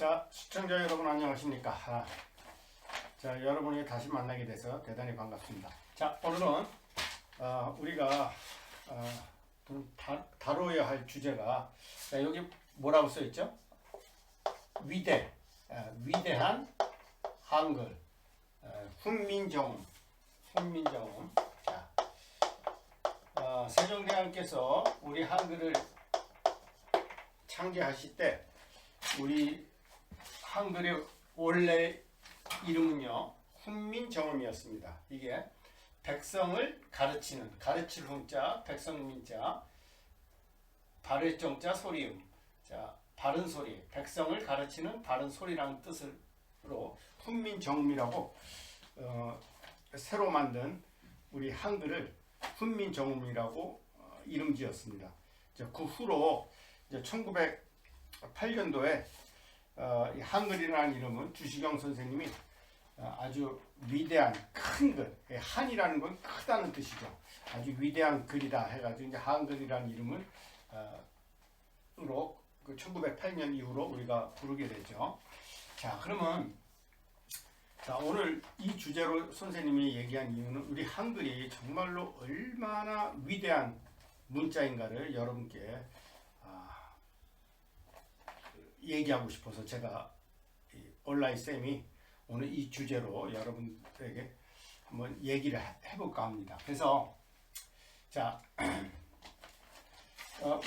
자, 시청자 여러분 안녕하십니까? 자, 여러분이 다시 만나게 돼서 대단히 반갑습니다. 자, 오늘은 우리가 다뤄야 할 주제가, 자, 여기 뭐라고 써 있죠? 위대한 한글, 훈민정음. 자, 세종대왕께서 우리 한글을 창제하실 때 우리 한글의 원래 이름은요 훈민정음이었습니다. 이게 백성을 가르칠 훈자, 백성민자, 바를 정자, 소리음. 자, 바른 소리, 백성을 가르치는 바른 소리라는 뜻으로 훈민정음이라고 새로 만든 우리 한글을 훈민정음이라고 이름 지었습니다. 그 후로 1908년도에 한글이라는 이름은 주시경 선생님이 아주 위대한 큰 글, 한이라는 건 크다는 뜻이죠. 아주 위대한 글이다 해가지고 이제 한글이라는 이름을 으로 1908년 이후로 우리가 부르게 되죠. 자, 그러면 오늘 이 주제로 선생님이 얘기한 이유는 우리 한글이 정말로 얼마나 위대한 문자인가를 여러분께 얘기하고 싶어서 제가 온라인 쌤이 오늘 이 주제로 여러분들에게 한번 얘기를 해볼까 합니다. 그래서 자,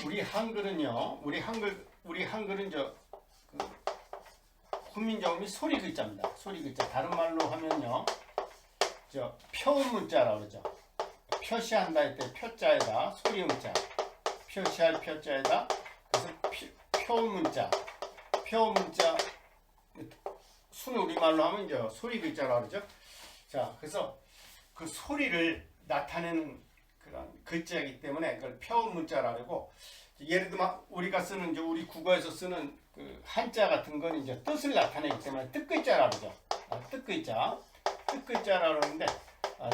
우리 한글은요, 우리 한글은 훈민정음이 소리 글자입니다. 소리 글자. 다른 말로 하면요, 표음 문자라고 그러죠. 표시한다 할 때 표자에다 소리 문자, 표시할 표자에다 그래서 표음 문자. 순 우리말로 하면 이제 소리 글자라고 그러죠. 자, 그래서 그 소리를 나타내는 그런 글자이기 때문에 그걸 표음 문자라고 하고, 예를 들면 우리가 쓰는 이제 우리 국어에서 쓰는 그 한자 같은 건 이제 뜻을 나타내기 때문에 뜻글자라고 그러죠. 뜻글자라고 하는데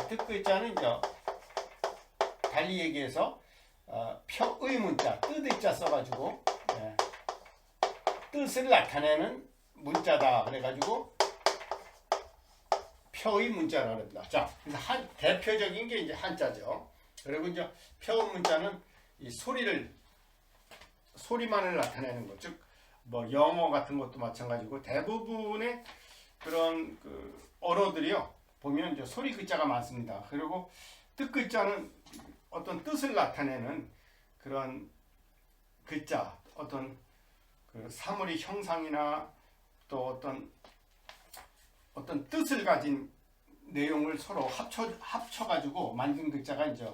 뜻글자는 이제 달리 얘기해서 표의 문자, 뜻의자 써가지고 뜻을 나타내는 문자다 그래가지고 표의 문자라고 합니다. 자, 그래서 대표적인 게 이제 한자죠. 그리고 이제 표음 문자는 이 소리만을 나타내는 것, 즉 뭐 영어 같은 것도 마찬가지고 대부분의 그런 그 언어들이요 보면 이제 소리 글자가 많습니다. 그리고 뜻 글자는 어떤 뜻을 나타내는 그런 글자, 어떤 그 사물의 형상이나 또 어떤 뜻을 가진 내용을 서로 합쳐가지고 만든 글자가 이제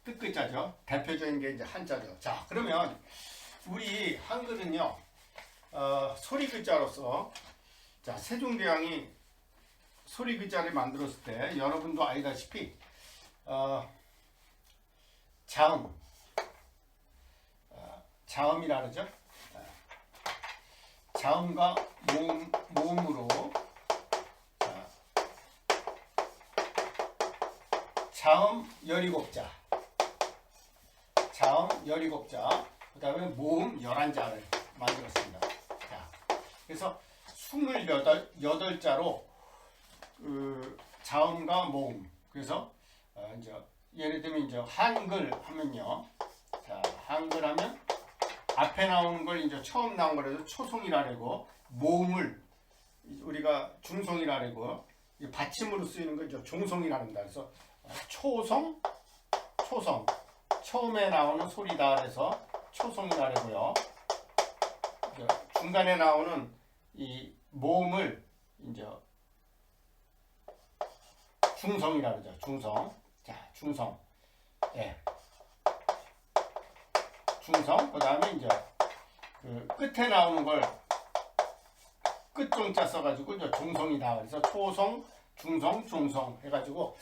뜻글자죠. 대표적인 게 이제 한자죠. 자, 그러면 우리 한글은요, 소리 글자로서, 자, 세종대왕이 소리 글자를 만들었을 때 여러분도 알다시피 자음이라 그러죠. 자음과 모음으로 자음 17자, 그 다음에 모음 11자를 만들었습니다. 자, 그래서 28자로 자음과 모음, 그래서 이제 예를 들면 이제 한글 하면요, 자, 한글 하면 앞에 나오는 걸 이제 처음 나온 거라서 초성이라 그러고, 모음을 우리가 중성이라 그러고, 받침으로 쓰이는 건 이제 종성이라 합니다. 그래서 초성, 처음에 나오는 소리다 그래서 초성이라 그러고요. 중간에 나오는 이 모음을 이제 중성이라 그러죠. 중성. 자, 중성. 예. 중성. 그다음에 이제 그 끝에 나오는 걸 끝종자 써가지고 이제 중성이다. 그래서 초성, 중성, 중성 해가지고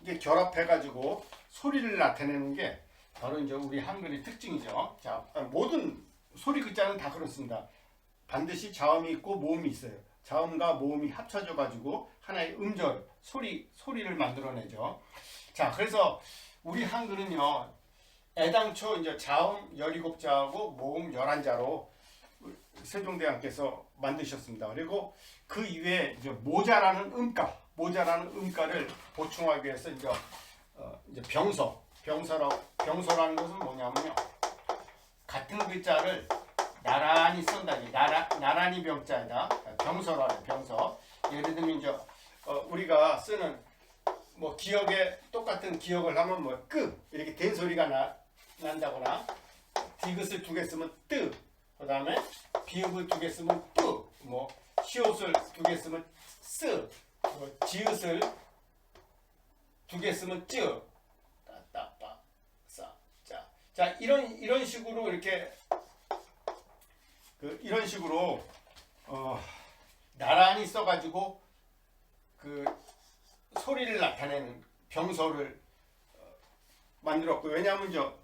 이게 결합해가지고 소리를 나타내는 게 바로 이제 우리 한글의 특징이죠. 자, 모든 소리 글자는 다 그렇습니다. 반드시 자음이 있고 모음이 있어요. 자음과 모음이 합쳐져가지고 하나의 음절, 소리를 만들어내죠. 자, 그래서 우리 한글은요, 애당초 이제 자음 17자하고 모음 11자로 세종대왕께서 만드셨습니다. 그리고 그 이외에 이제 모자라는 음가를 보충하기 위해서 이제 병서라는 것은 뭐냐면요, 같은 글자를 나란히 쓴다. 나란히 병자에다 병서라는 병서. 예를 들면 이제 우리가 쓰는 뭐 기억에 똑같은 기억을 하면 뭐 이렇게 된 소리가 난다거나, 디귿을 2개 쓰면 뜨, 그 다음에 비읍을 2개 쓰면 뿌, 뭐 시옷을 2개 쓰면 쓰, 뭐 지읒을 2개 쓰면 쯔, 따따빠 싸, 자 이런 식으로 이렇게 이런 식으로 나란히 써가지고 그 소리를 나타내는 병서를 만들었고, 왜냐하면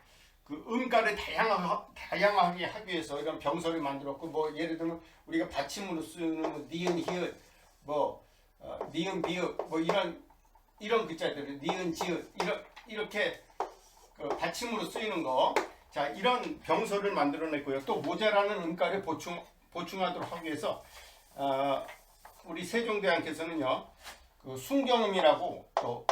그 음가를 다양하게 하기 위해서 이런 병서를 만들었고, 뭐 예를 들면 우리가 받침으로 쓰는 뭐 니은, 히읗, 뭐 니은, 비읍, 뭐 이런 글자들, 니은, 지읒, 이렇게 그 받침으로 쓰이는 거, 자 이런 병서를 만들어냈고요. 또 모자라는 음가를 보충하도록 하기 위해서 우리 세종대왕께서는요, 그 순경음이라고, 또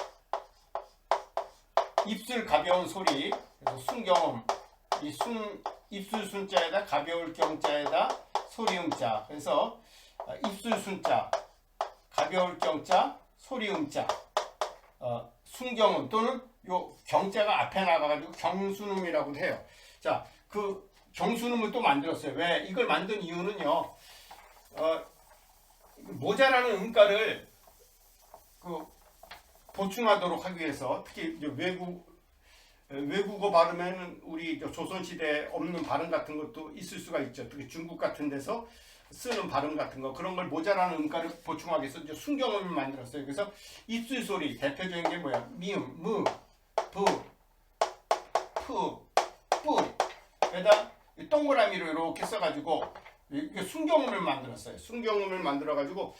입술 가벼운 소리, 그래서 순경음, 입술 순자에다 가벼울 경자에다 소리 음자, 그래서 입술 순자, 가벼울 경자, 소리 음자, 순경음, 또는 요 경자가 앞에 나가가지고 경순음이라고 해요. 자, 그 경순음을 또 만들었어요. 왜 이걸 만든 이유는요, 모자라는 음가를 보충하도록 하기 위해서, 특히 외국어 발음에는 우리 조선시대에 없는 발음 같은 것도 있을 수가 있죠. 특히 중국 같은 데서 쓰는 발음 같은 거, 그런 걸 모자라는 음가를 보충하기 위해서 이제 순경음을 만들었어요. 그래서 입술 소리 대표적인 게 뭐야? 미음, 무, 부, 푸, 뿌에다 동그라미로 이렇게 써가지고 이게 순경음을 만들었어요. 순경음을 만들어가지고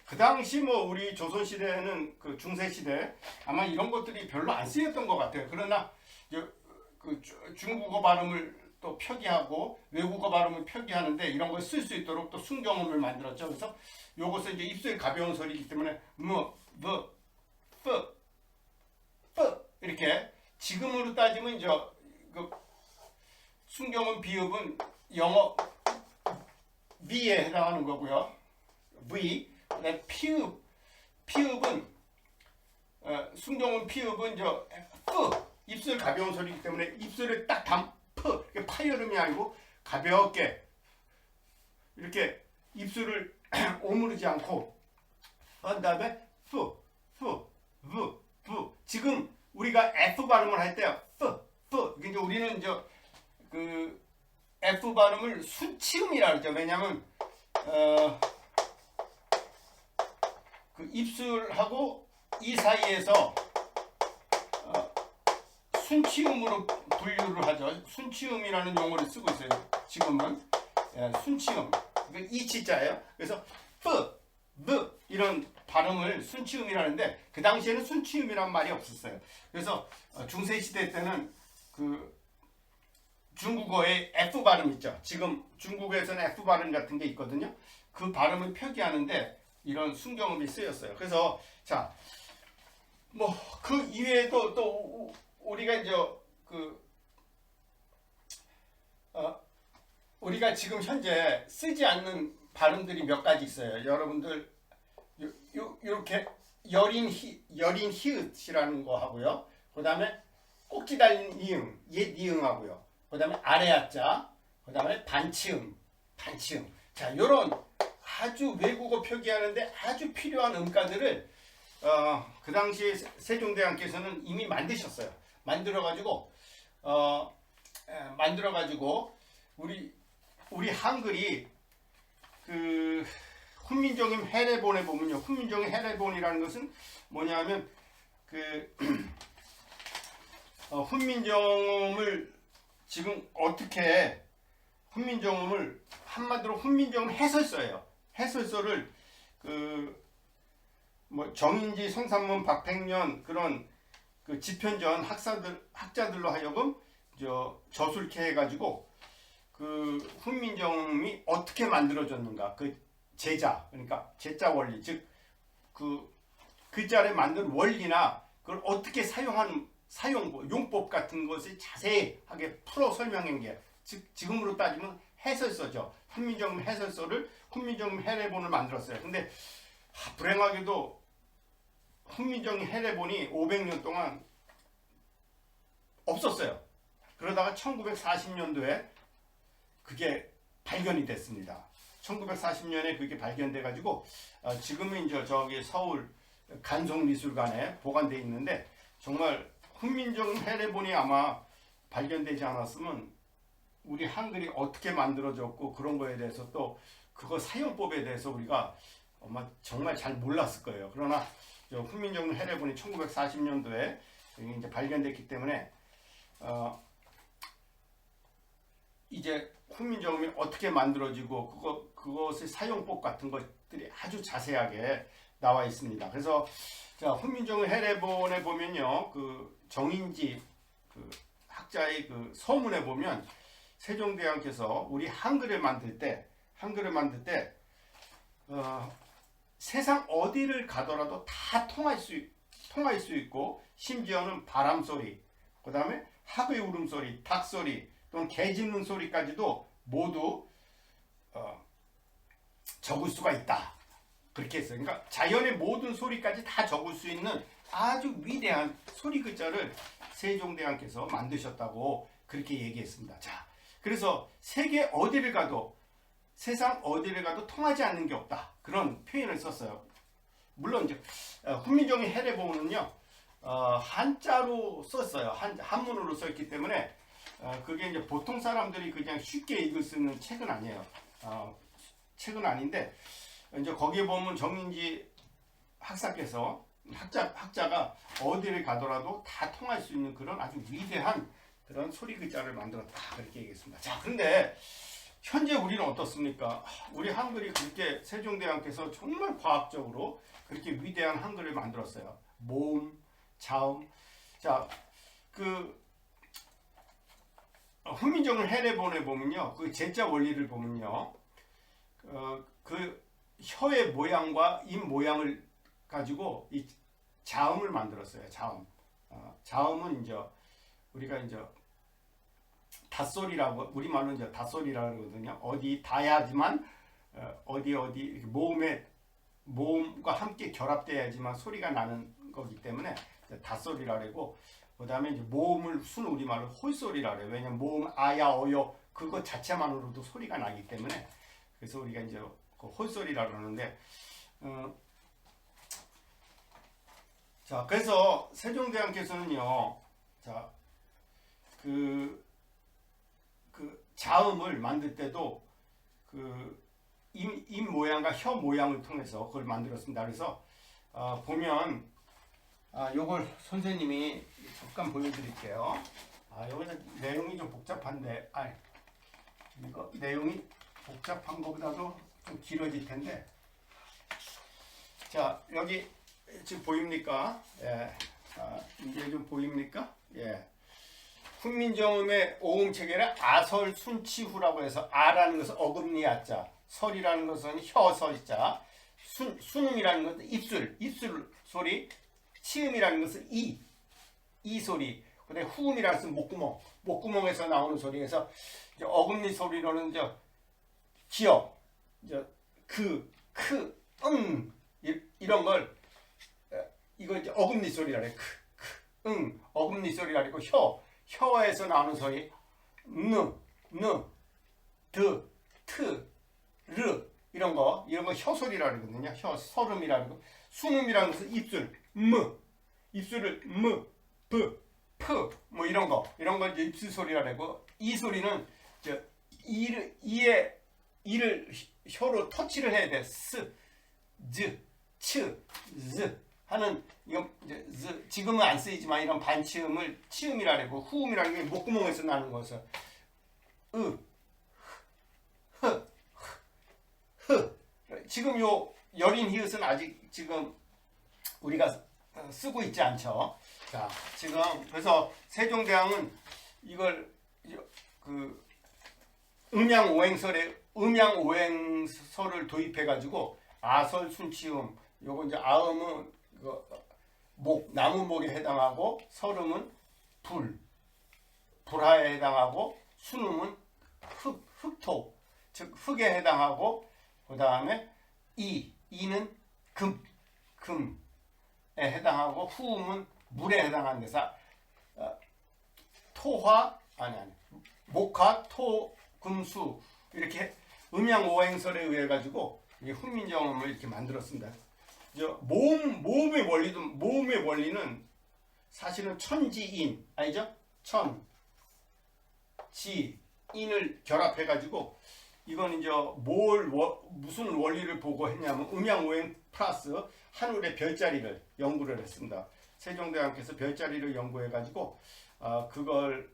그 당시 뭐 우리 조선시대에는 그 중세시대 아마 이런 것들이 별로 안 쓰였던 것 같아요. 그러나 그 중국어 발음을 또 표기하고 외국어 발음을 표기하는데 이런 걸 쓸 수 있도록 또 순경음을 만들었죠. 그래서 요것은 이제 입술이 가벼운 소리이기 때문에 뿌 이렇게, 지금으로 따지면 이제 그 순경음 비읍은 영어 V에 해당하는 거고요. V. 그다음에 피읍은 순경음 피읍은 입술 가벼운 소리이기 때문에 입술을 딱 파여름이 아니고 가볍게 이렇게 입술을 오므르지 않고 한 다음에 푸. 지금 우리가 F 발음을 할 때 이제 우리는 그 F 발음을 순치음이라 그러죠. 왜냐하면 그 입술하고 이 사이에서 순치음으로 분류를 하죠. 순치음이라는 용어를 쓰고 있어요. 지금은 순치음. 이 치자예요. 그래서 이런 발음을 순치음이라는데, 그 당시에는 순치음이란 말이 없었어요. 그래서 중세시대 때는 그 중국어의 F 발음 있죠. 지금 중국에서는 F 발음 같은 게 있거든요. 그 발음을 표기하는데 이런 순경음이 쓰였어요. 그래서 자, 뭐 그 이외에도 또 우리가 이제 우리가 지금 현재 쓰지 않는 발음들이 몇 가지 있어요. 여러분들 이렇게 여린 히읗이라는 거 하고요. 그 다음에 꼭지 달린 이응, 옛 이응하고요. 그 다음에 아래 하자, 그 다음에 반치음. 자, 요런 아주 외국어 표기하는데 아주 필요한 음가들을 그 당시에 세종대왕께서는 이미 만드셨어요. 만들어가지고 우리 한글이 그 훈민정음 해례본에 보면요, 훈민정음 해례본이라는 것은 뭐냐면 그 훈민정음을 지금 어떻게 훈민정음을 한마디로 훈민정음 해설서예요. 해설서를 그 뭐 정인지, 성삼문, 박팽년 그런 그 집현전 학자들로 하여금 저술케 해가지고 그 훈민정음이 어떻게 만들어졌는가, 그 제자, 그러니까 제자 원리, 즉 그 글자를 만든 원리나 그걸 어떻게 사용하는 사용법, 용법 같은 것을 자세하게 풀어 설명한 게, 즉 지금으로 따지면 해설서죠. 훈민정음 해설서를 훈민정음 해례본을 만들었어요. 근데 불행하게도 훈민정음 해례본이 500년 동안 없었어요. 그러다가 1940년도에 그게 발견이 됐습니다. 1940년에 그게 발견돼 가지고 지금은 이제 저기 서울 간송미술관에 보관돼 있는데, 정말 훈민정음 해례본이 아마 발견되지 않았으면 우리 한글이 어떻게 만들어졌고 그런 거에 대해서, 또 그거 사용법에 대해서 우리가 아마 정말 잘 몰랐을 거예요. 그러나 훈민정음 해례본이 1940년도에 이제 발견됐기 때문에 이제 훈민정음이 어떻게 만들어지고 그것의 사용법 같은 것들이 아주 자세하게 나와 있습니다. 그래서 자, 훈민정음 해례본에 보면요, 그 정인지 그 학자의 그 서문에 보면 세종대왕께서 우리 한글을 만들 때 세상 어디를 가더라도 다 통할 수 있고, 심지어는 바람 소리, 그 다음에 학의 울음소리, 닭소리, 또는 개 짖는 소리까지도 모두 적을 수가 있다. 그렇게 했어요. 그러니까 자연의 모든 소리까지 다 적을 수 있는 아주 위대한 소리 글자를 세종대왕께서 만드셨다고 그렇게 얘기했습니다. 자, 그래서 세계 어디를 가도, 세상 어디를 가도 통하지 않는 게 없다. 그런 표현을 썼어요. 물론 이제 훈민정음 해례본은요, 한자로 썼어요. 한문으로 썼기 때문에 그게 이제 보통 사람들이 그냥 쉽게 읽을 수 있는 책은 아니에요. 책은 아닌데, 이제 거기에 보면 정인지 학사께서 학자가 어디를 가더라도 다 통할 수 있는 그런 아주 위대한 그런 소리 글자를 만들었다, 그렇게 얘기했습니다. 자, 그런데 현재 우리는 어떻습니까? 우리 한글이 그렇게 세종대왕께서 정말 과학적으로 그렇게 위대한 한글을 만들었어요. 모음, 자음. 자, 그 훈민정음 해례본에 보면요, 그 제자 원리를 보면요, 그 혀의 모양과 입 모양을 가지고 이 자음을 만들었어요. 자음. 자음은 이제 우리가 이제 닷소리라고, 우리말로 이제 닷소리라고 그러거든요. 어디 다야지만 어디 이렇게 모음과 함께 결합돼야지만 소리가 나는 거기 때문에 닷소리라고 하고, 그 다음에 이제 모음을 순 우리말로 홀소리라고 해요. 왜냐면 모음 아야 어여 그거 자체만으로도 소리가 나기 때문에, 그래서 우리가 이제 그 홀소리라고 하는데, 자, 그래서 세종대왕께서는요, 자, 그 자음을 만들 때도 그 입 모양과 혀 모양을 통해서 그걸 만들었습니다. 그래서 보면 요걸 선생님이 잠깐 보여드릴게요. 여기서 내용이 좀 복잡한데, 이거 내용이 복잡한 것보다도 좀 길어질 텐데, 자, 여기 지금 보입니까? 예. 이게 좀 보입니까? 예. 훈민정음의 오음 체계를 아설순치후라고 해서, 아라는 것은 어금니 아자, 설이라는 것은 혀설자, 순음이라는 것은 입술 소리, 치음이라는 것은 이 소리, 그다음에 후음이라는 것은 목구멍에서 나오는 소리에서, 이제 어금니 소리로는 이제 기역, 이제 이런 걸, 이거 이제 어금니 소리라 그래. 어금니 소리라 그리고 혀에서 나오는 소리, 이런 거 혀 소리라 그러거든요. 혀 설음이라 그러고, 순음이라는 것은 입술을 뭐 이런 거 이제 입술 소리라 그러고, 이 소리는 이를 혀로 터치를 해야 돼. 하는, 이건 이제 지금은 안 쓰이지만 이런 반치음을 치음이라 그러고, 후음이라는 게 목구멍에서 나는 것을 지금 요 여린 히읗은 아직 지금 우리가 쓰고 있지 않죠. 자, 지금 그래서 세종대왕은 이걸 음양오행설을 도입해가지고 아설, 순치음, 요거 이제 아음은 목, 나무목에 해당하고, 설음은 불화에 해당하고, 순음은 흑토, 즉 흙에 해당하고, 그 다음에 이는 금에 해당하고, 후음은 물에 해당하는 데서 목화, 토, 금수 이렇게 음양오행설에 의해 가지고 훈민정음을 이렇게 만들었습니다. 모음의 원리는 사실은 천지인, 알죠? 천, 지, 인을 결합해 가지고 이건 이제 무슨 원리를 보고 했냐면 음양오행 플러스 하늘의 별자리를 연구를 했습니다. 세종대왕께서 별자리를 연구해 가지고 그걸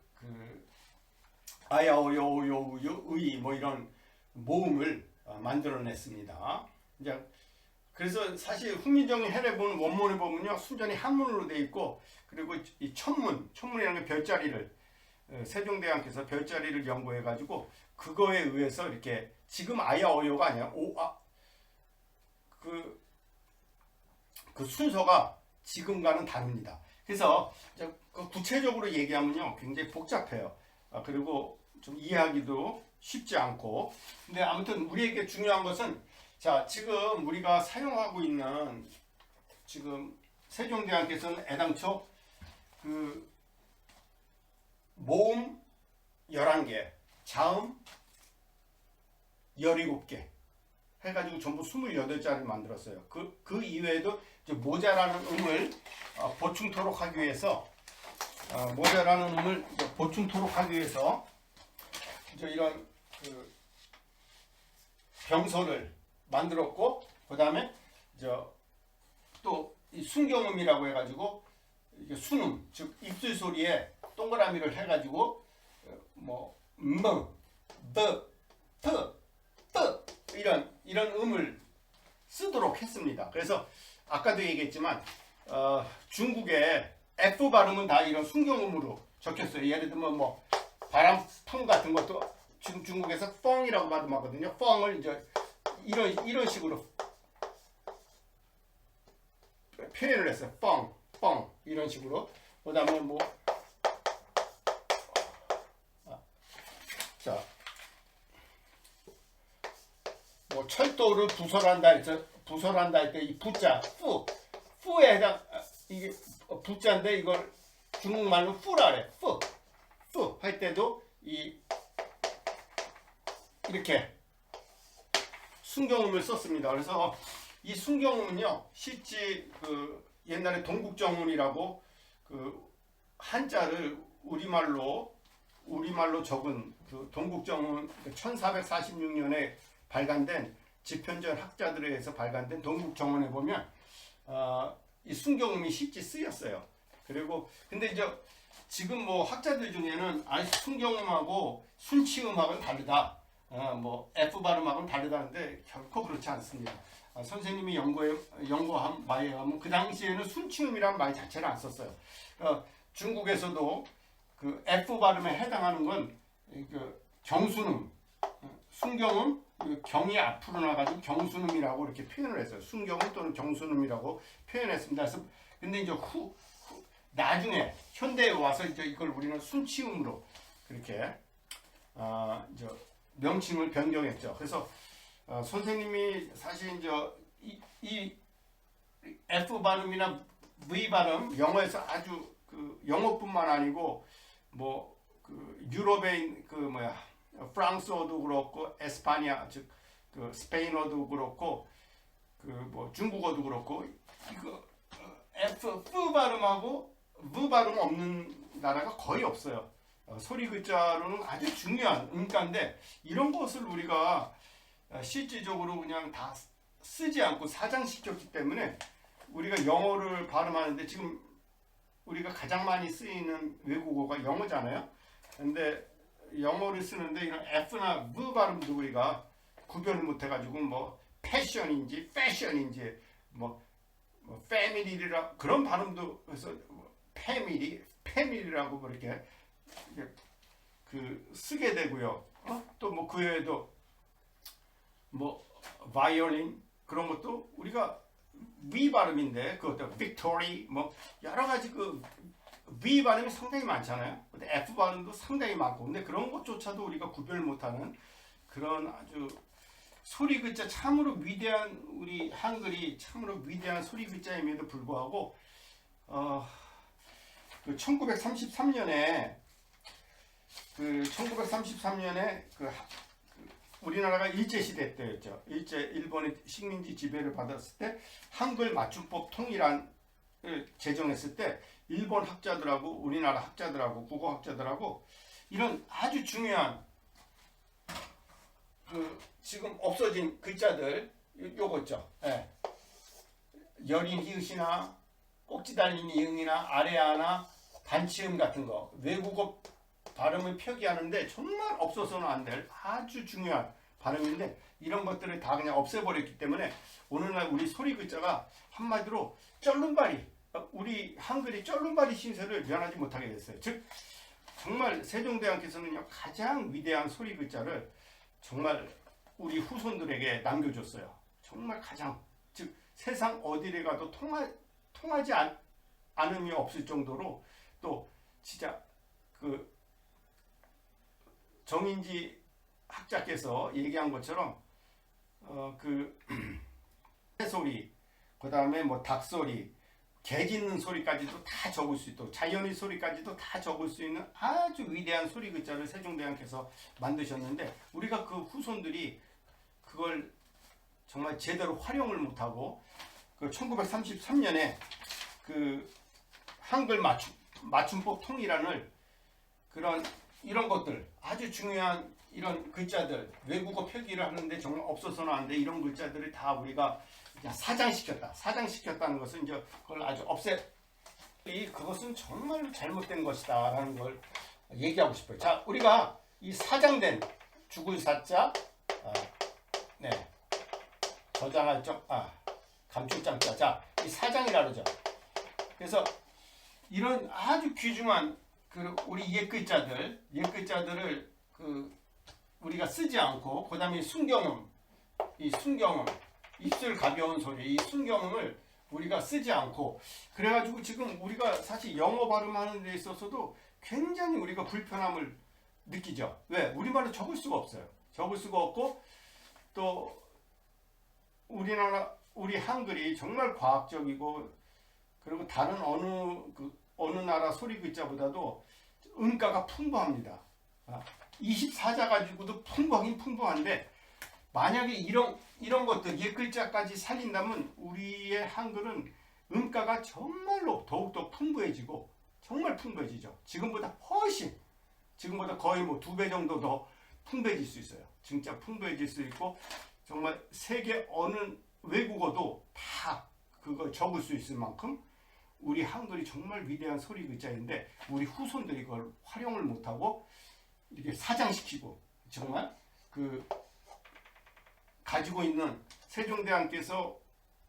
아야오요오요우유 의 뭐 이런 모음을 만들어냈습니다. 이제 그래서 사실 훈민정음 해례본 원문을 보면요, 순전히 한문으로 되어 있고, 그리고 이 천문이라는 게 별자리를 세종대왕께서 별자리를 연구해 가지고 그거에 의해서 이렇게 지금 아야오요가 아니야 그 순서가 지금과는 다릅니다. 그래서 구체적으로 얘기하면요 굉장히 복잡해요. 그리고 좀 이해하기도 쉽지 않고. 근데 아무튼 우리에게 중요한 것은, 자, 지금 우리가 사용하고 있는, 지금 세종대왕께서는 애당초 모음 11개, 자음 17개 해가지고 전부 28자를 만들었어요. 그 이외에도 모자라는 음을 보충토록 하기 위해서 이런 병소를 만들었고, 그 다음에 또 이 순경음이라고 해가지고 이게 순음, 즉 입술 소리에 동그라미를 해가지고 이런 음을 쓰도록 했습니다. 그래서 아까도 얘기했지만 중국의 F 발음은 다 이런 순경음으로 적혔어요. 예를 들면 바람풍 같은 것도 지금 중국에서 펑이라고 발음하거든요. 펑을 이제 이런 식으로 표현을 했어요. 펑 이런 식으로. 그다음에 철도를 부설한다 할 때 이 부자 푸에 해당, 이게 부자인데 이걸 중국말로 푸라 그래. 푸 할 때도 이렇게 순경음을 썼습니다. 그래서 이 순경음은요 실제 옛날에 동국정운이라고 한자를 우리말로 적은 동국정운 1446년에 발간된 집현전 학자들에 의해서 발간된 동국정원에 보면 이 순경음이 실제 쓰였어요. 그리고 근데 이제 지금 학자들 중에는 순경음하고 순치음하고는 다르다. F 발음하고는 다르다는데 결코 그렇지 않습니다. 선생님이 연구한 바에 의하면 그 당시에는 순치음이라는 말 자체를 안 썼어요. 중국에서도 그 F 발음에 해당하는 건 경순음, 순경음, 경이 앞으로 나가지고 경순음이라고 이렇게 표현을 했어요. 순경음 또는 경순음이라고 표현했습니다. 그래서 근데 이제 나중에 현대에 와서 이제 이걸 우리는 순치음으로 그렇게 이제 명칭을 변경했죠. 그래서 선생님이 사실 이제 이 F 발음이나 V 발음 영어에서 아주 영어뿐만 아니고 유럽의 프랑스어도 그렇고 에스파냐 즉 스페인어도 그렇고 중국어도 그렇고 이거 F 발음하고 V 발음 없는 나라가 거의 없어요. 소리 글자로는 아주 중요한 음가인데 이런 것을 우리가 실질적으로 그냥 다 쓰지 않고 사장시켰기 때문에 우리가 영어를 발음하는데 지금 우리가 가장 많이 쓰이는 외국어가 영어잖아요. 근데 영어를 쓰는데 이런 F나 V 발음도 우리가 구별을 못 해가지고 패션인지 패션인지 패밀리라 그런 발음도 해서 패밀리라고 그렇게 쓰게 되고요. 또 뭐 그 외에도 뭐 바이올린 그런 것도 우리가 V 발음인데 그것도 빅토리 뭐 여러 가지 그 V 발음이 상당히 많잖아요. 근데 F 발음도 상당히 많고 근데 그런 것조차도 우리가 구별 못하는 그런 아주 소리 글자 참으로 위대한 우리 한글이 참으로 위대한 소리 글자임에도 불구하고 그 1933년에 우리나라가 일제시대 때였죠. 일본의 식민지 지배를 받았을 때 한글 맞춤법 통일안을 제정했을 때 일본 학자들하고 우리나라 학자들하고 국어학자들하고 이런 아주 중요한 지금 없어진 글자들 요거 있죠. 예. 여린 히읗이나 꼭지 달린 이응이나 아래아나 단치음 같은 거 외국어 발음을 표기하는데 정말 없어서는 안 될 아주 중요한 발음인데 이런 것들을 다 그냥 없애버렸기 때문에 오늘날 우리 소리 글자가 한마디로 쩔눈발이 우리 한글이 쩔눈발이 신세를 면하지 못하게 됐어요. 즉 정말 세종대왕께서는요 가장 위대한 소리 글자를 정말 우리 후손들에게 남겨줬어요. 정말 가장 즉 세상 어디를 가도 통하지 않음이 없을 정도로 또 진짜 그 정인지 학자께서 얘기한 것처럼 그 새소리 그 다음에 뭐 닭소리 개 짖는 소리까지도 다 적을 수 있도록 자연의 소리까지도 다 적을 수 있는 아주 위대한 소리 글자를 세종대왕께서 만드셨는데 우리가 그 후손들이 그걸 정말 제대로 활용을 못하고 그 1933년에 그 한글 맞춤법 통일안을 이런 것들 아주 중요한 이런 글자들 외국어 표기를 하는데 정말 없어서는 안 돼 이런 글자들을 다 우리가 그냥 사장시켰다는 것은 이제 그걸 아주 그것은 정말 잘못된 것이다 라는 걸 얘기하고 싶어요. 자 우리가 이 사장된 죽을 사자 저장할 적 감출장자 자이 사장이라 그러죠. 그래서 이런 아주 귀중한 우리 옛글자들을 우리가 쓰지 않고 그다음에 순경음 입술 가벼운 소리 이 순경음을 우리가 쓰지 않고 그래가지고 지금 우리가 사실 영어 발음하는 데 있어서도 굉장히 우리가 불편함을 느끼죠. 왜? 우리말로 적을 수가 없어요. 적을 수가 없고 또 우리 한글이 정말 과학적이고 그리고 다른 어느 나라 소리 글자보다도 음가가 풍부합니다. 24자 가지고도 풍부하긴 풍부한데 만약에 이런 것들 옛글자까지 살린다면 우리의 한글은 음가가 정말로 더욱더 풍부해지고 정말 풍부해지죠. 지금보다 거의 뭐 2배 정도 더 풍부해질 수 있어요. 진짜 풍부해질 수 있고 정말 세계 어느 외국어도 다 그걸 적을 수 있을 만큼 우리 한글이 정말 위대한 소리 글자인데 우리 후손들이 그걸 활용을 못하고 이렇게 사장시키고 정말 가지고 있는 세종대왕께서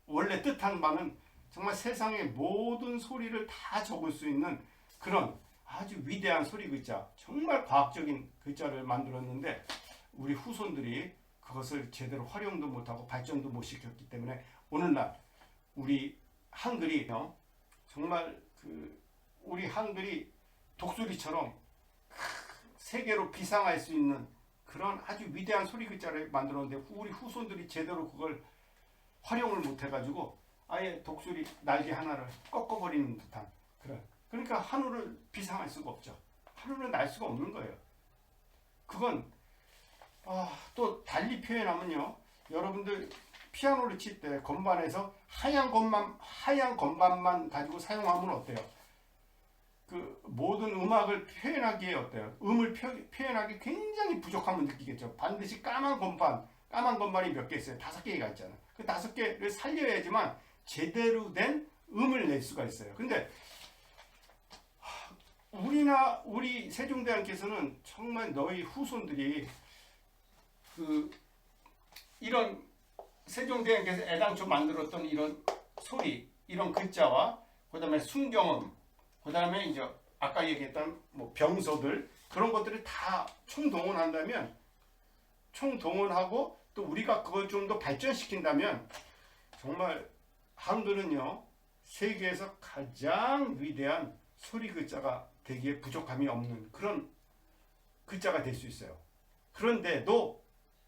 원래 뜻한 바는 정말 세상의 모든 소리를 다 적을 수 있는 그런 아주 위대한 소리 글자 정말 과학적인 글자를 만들었는데 우리 후손들이 그것을 제대로 활용도 못하고 발전도 못 시켰기 때문에 오늘날 우리 한글이 정말 우리 한글이 독수리처럼 세계로 비상할 수 있는 그런 아주 위대한 소리 글자를 만들었는데 우리 후손들이 제대로 그걸 활용을 못 해가지고 아예 독수리 날개 하나를 꺾어버리는 듯한 그러니까 하늘을 비상할 수가 없죠. 하늘을 날 수가 없는 거예요. 그건 또 달리 표현하면요 여러분들 피아노를 칠 때 건반에서 하얀 건반만 가지고 사용하면 어때요? 모든 음악을 표현하기에 어때요? 음을 표현하기 굉장히 부족함을 느끼겠죠. 반드시 까만 건반이 몇 개 있어요. 5개가 있잖아요. 그 5개를 살려야지만 제대로 된 음을 낼 수가 있어요. 근데 우리 세종대왕께서는 정말 너희 후손들이 이런 세종대왕께서 애당초 만들었던 이런 소리, 이런 글자와 그 다음에 순경음, 그 다음에 이제 아까 얘기했던 뭐 병소들 그런 것들을 다 총동원한다면 총동원하고 또 우리가 그걸 좀 더 발전시킨다면 정말 한글은요 세계에서 가장 위대한 소리 글자가 되기에 부족함이 없는 그런 글자가 될 수 있어요. 그런데도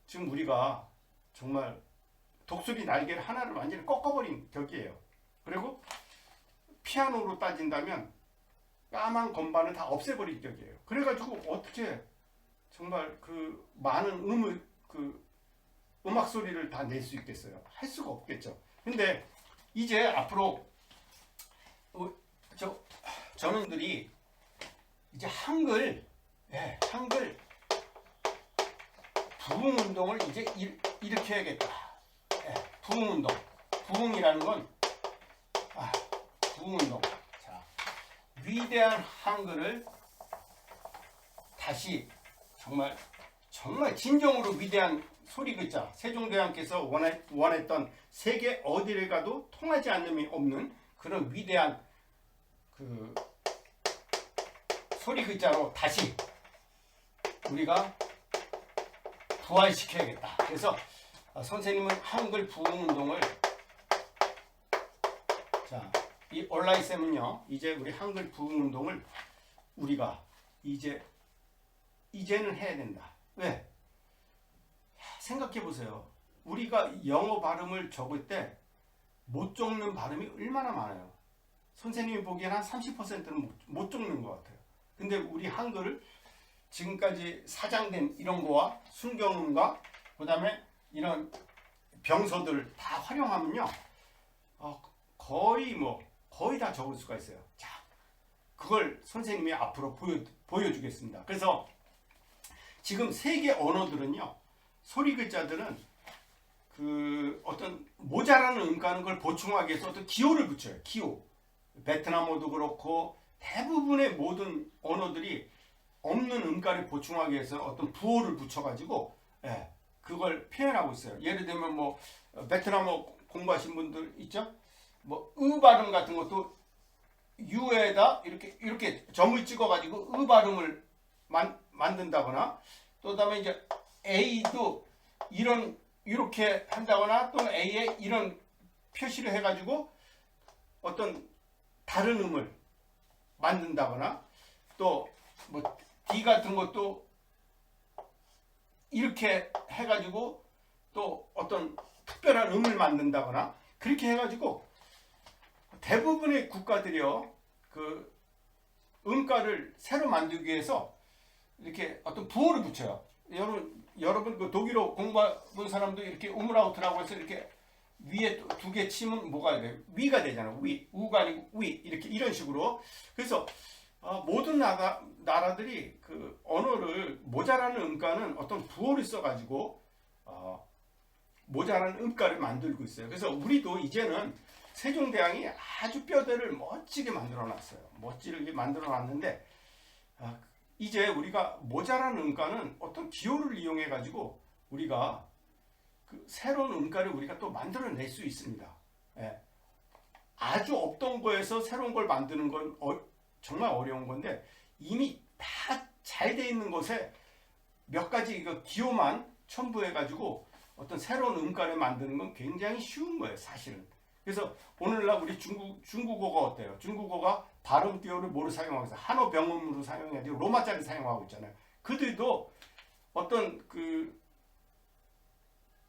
지금 우리가 정말 독수리 날개를 하나를 완전히 꺾어버린 격이에요. 그리고 피아노로 따진다면 까만 건반을 다 없애버린 격이에요. 그래가지고 어떻게 정말 그 많은 음악 소리를 다 낼 수 있겠어요? 할 수가 없겠죠. 근데 이제 앞으로 저놈들이 이제 한글 부흥 운동을 이제 이렇게 해야겠다. 부흥 운동. 부흥이라는 건 부흥 운동. 자, 위대한 한글을 다시 정말 진정으로 위대한 소리 글자, 세종대왕께서 원했던 세계 어디를 가도 통하지 않음이 없는 그런 위대한 그 소리 글자로 다시 우리가 부활시켜야겠다. 그래서 선생님은 한글 부흥 운동을 이 온라인쌤은요 이제 우리 한글 부흥 운동을 우리가 이제는 해야 된다. 왜? 생각해 보세요. 우리가 영어 발음을 적을 때 못 적는 발음이 얼마나 많아요. 선생님이 보기엔 한 30%는 못 적는 것 같아요. 근데 우리 한글을 지금까지 사장된 이런 거와 순경음과 그 다음에 이런 병서들 다 활용하면요 거의 다 적을 수가 있어요. 자, 그걸 선생님이 앞으로 보여주겠습니다. 그래서 지금 세계 언어들은요 소리 글자들은 그 어떤 모자라는 음가는 걸 보충하기 위해서 어떤 기호를 붙여요. 기호. 베트남어도 그렇고 대부분의 모든 언어들이 없는 음가를 보충하기 위해서 어떤 부호를 붙여가지고 그걸 표현하고 있어요. 예를 들면 뭐 베트남어 공부하신 분들 있죠? 뭐 으 발음 같은 것도 유에다 이렇게 점을 찍어가지고 으 발음을 만든다거나 또 그다음에 이제 A도 이렇게 한다거나 또는 A에 이런 표시를 해가지고 어떤 다른 음을 만든다거나 또 뭐 D 같은 것도 이렇게 해가지고 또 어떤 특별한 음을 만든다거나 그렇게 해가지고 대부분의 국가들이요 그 음가를 새로 만들기 위해서 이렇게 어떤 부호를 붙여요. 여러분 그 독일어 공부해본 사람도 이렇게 우물아우트라고 해서 이렇게 위에 두 개 치면 뭐가 돼요? 위가 되잖아요. 우가 아니고 위 이렇게 이런 식으로. 그래서 모든 나라들이 그 언어를 모자라는 음가는 어떤 부호를 써가지고 모자라는 음가를 만들고 있어요. 그래서 우리도 이제는 세종대왕이 아주 뼈대를 멋지게 만들어놨어요. 멋지게 만들어놨는데 이제 우리가 모자라는 음가는 어떤 기호를 이용해 가지고 우리가 그 새로운 음가를 우리가 또 만들어낼 수 있습니다. 아주 없던 거에서 새로운 걸 만드는 건 정말 어려운 건데 이미 다 잘 돼 있는 것에 몇 가지 이거 기호만 첨부해 가지고 어떤 새로운 음가를 만드는 건 굉장히 쉬운 거예요, 사실은. 그래서 오늘날 우리 중국어가 어때요? 중국어가 발음 기호를 뭐로 사용하고 있어요? 한어 병음으로 사용해야지 로마자를 사용하고 있잖아요. 그들도 어떤 그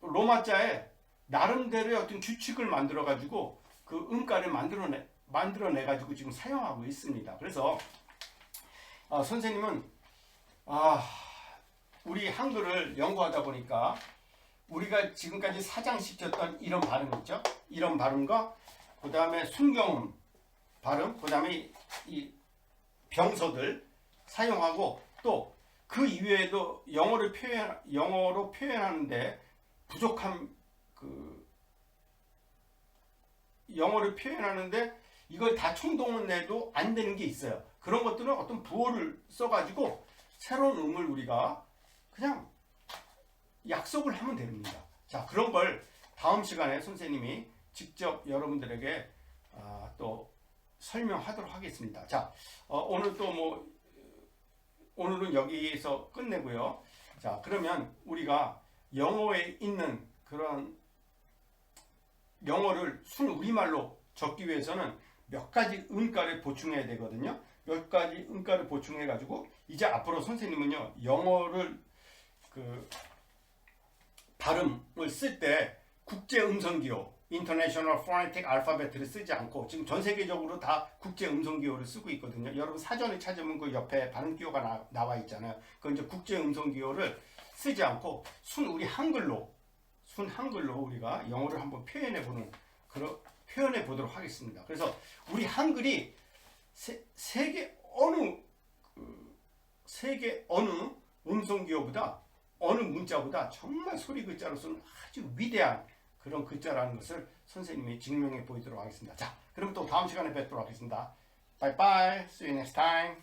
로마자에 나름대로의 어떤 규칙을 만들어 가지고 그 음가를 만들어내 가지고 지금 사용하고 있습니다. 그래서 선생님은 우리 한글을 연구하다 보니까 우리가 지금까지 사장시켰던 이런 발음 있죠? 이런 발음과 그 다음에 순경음 발음, 그 다음에 이 병서들 사용하고 또 그 이외에도 영어로 표현하는데 부족한 영어를 표현하는데 이걸 다 총동원해도 안 되는 게 있어요. 그런 것들은 어떤 부호를 써가지고 새로운 음을 우리가 그냥 약속을 하면 됩니다. 자, 그런 걸 다음 시간에 선생님이 직접 여러분들에게 또 설명하도록 하겠습니다. 자, 오늘 또 오늘은 여기서 끝내고요. 자, 그러면 우리가 영어에 있는 그런 영어를 순 우리말로 적기 위해서는 몇 가지 음가를 보충해야 되거든요. 몇 가지 음가를 보충해 가지고 이제 앞으로 선생님은요 영어를 그 발음을 쓸 때 국제 음성 기호 International Phonetic Alphabet를 쓰지 않고 지금 전 세계적으로 다 국제 음성 기호를 쓰고 있거든요. 여러분 사전에 찾으면 그 옆에 발음 기호가 나와 있잖아요. 그 이제 국제 음성 기호를 쓰지 않고 순 우리 한글로 우리가 영어를 한번 표현해 보도록 하겠습니다. 그래서 우리 한글이 세계 어느 음성 기호보다 어느 문자보다 정말 소리 글자로서는 아주 위대한 그런 글자라는 것을 선생님이 증명해 보이도록 하겠습니다. 자, 그럼 또 다음 시간에 뵙도록 하겠습니다. Bye bye. See you next time.